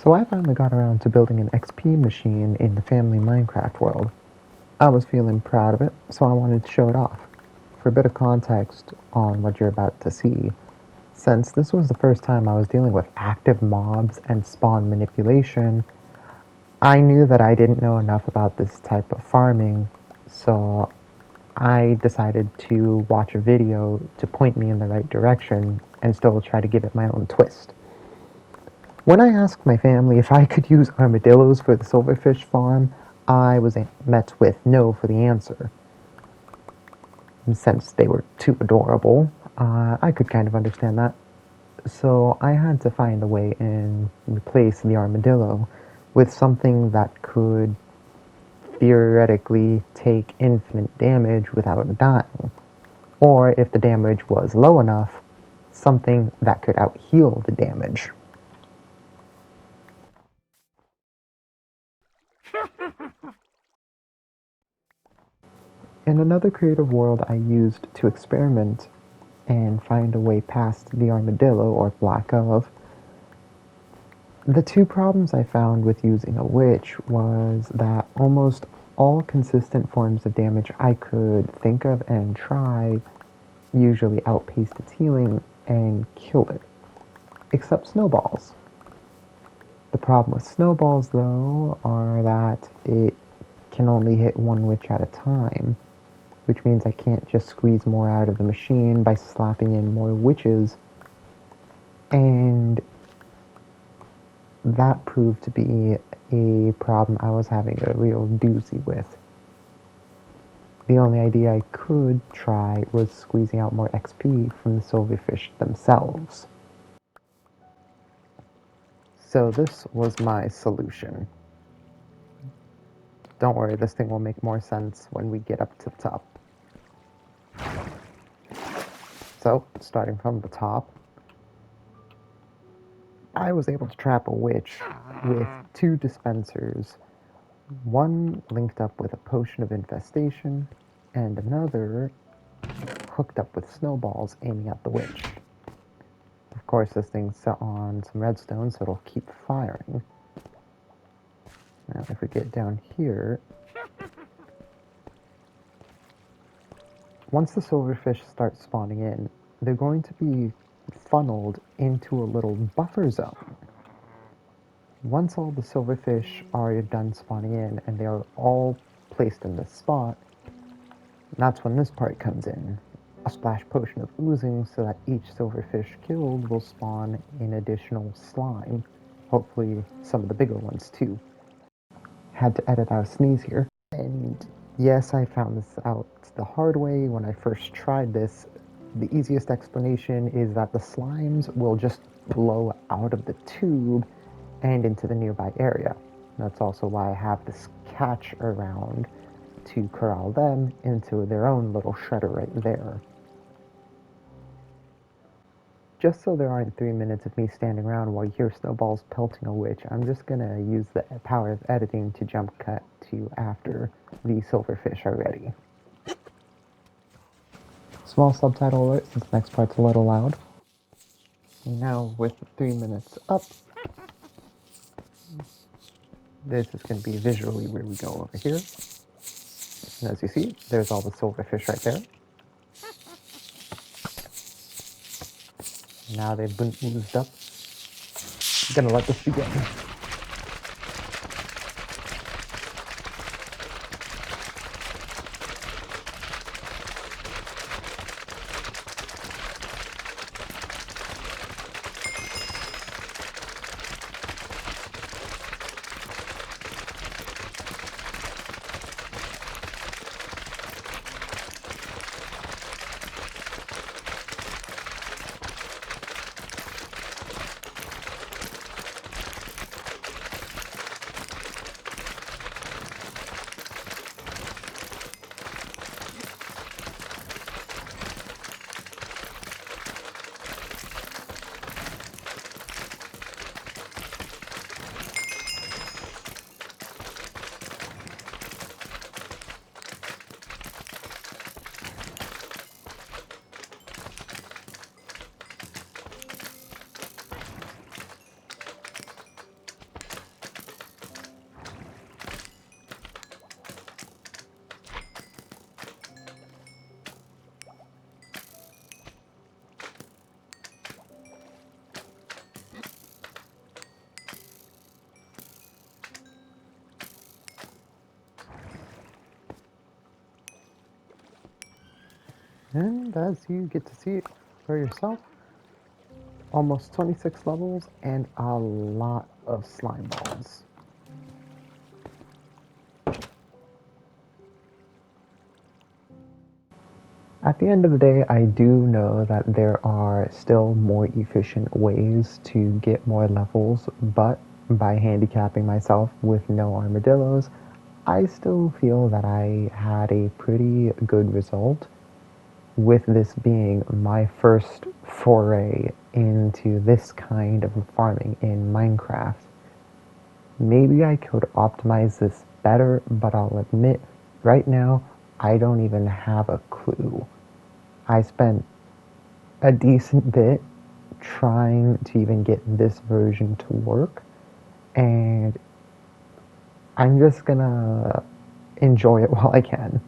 So I finally got around to building an XP machine in the family Minecraft world. I was feeling proud of it, so I wanted to show it off. For a bit of context on what you're about to see, since this was the first time I was dealing with active mobs and spawn manipulation, I knew that I didn't know enough about this type of farming, so I decided to watch a video to point me in the right direction and still try to give it my own twist. When I asked my family if I could use armadillos for the silverfish farm, I was met with no for the answer. And since they were too adorable, I could kind of understand that. So I had to find a way and replace the armadillo with something that could theoretically take infinite damage without dying. Or if the damage was low enough, something that could out-heal the damage. In another creative world I used to experiment and find a way past the armadillo, or lack of, the two problems I found with using a witch was that almost all consistent forms of damage I could think of and try usually outpaced its healing and killed it, except snowballs. The problem with snowballs, though, are that it can only hit one witch at a time, which means I can't just squeeze more out of the machine by slapping in more witches, and that proved to be a problem I was having a real doozy with. The only idea I could try was squeezing out more XP from the silverfish themselves. So this was my solution. Don't worry, this thing will make more sense when we get up to the top. So, starting from the top, I was able to trap a witch with two dispensers, one linked up with a potion of infestation, and another hooked up with snowballs aiming at the witch. Of course, this thing's set on some redstone, so it'll keep firing. Now, if we get down here, once the silverfish start spawning in, they're going to be funneled into a little buffer zone. Once all the silverfish are done spawning in and they are all placed in this spot, that's when this part comes in. A splash potion of oozing so that each silverfish killed will spawn in additional slime. Hopefully some of the bigger ones too. Had to edit out a sneeze here. And yes, I found this out the hard way when I first tried this. The easiest explanation is that the slimes will just blow out of the tube and into the nearby area. That's also why I have this catch around to corral them into their own little shredder right there. Just so there aren't 3 minutes of me standing around while you hear snowballs pelting a witch, I'm just gonna use the power of editing to jump cut to after the silverfish are ready. Small subtitle alert since the next part's a little loud. Now with 3 minutes up, this is going to be visually where we go over here. And as you see, there's all the silverfish right there. Now they've been oozed up. I'm gonna let this begin. And as you get to see it for yourself, almost 26 levels and a lot of slime balls. At the end of the day, I do know that there are still more efficient ways to get more levels, but by handicapping myself with no armadillos, I still feel that I had a pretty good result, with this being my first foray into this kind of farming in Minecraft. Maybe I could optimize this better, but I'll admit, right now, I don't even have a clue. I spent a decent bit trying to even get this version to work, and I'm just gonna enjoy it while I can.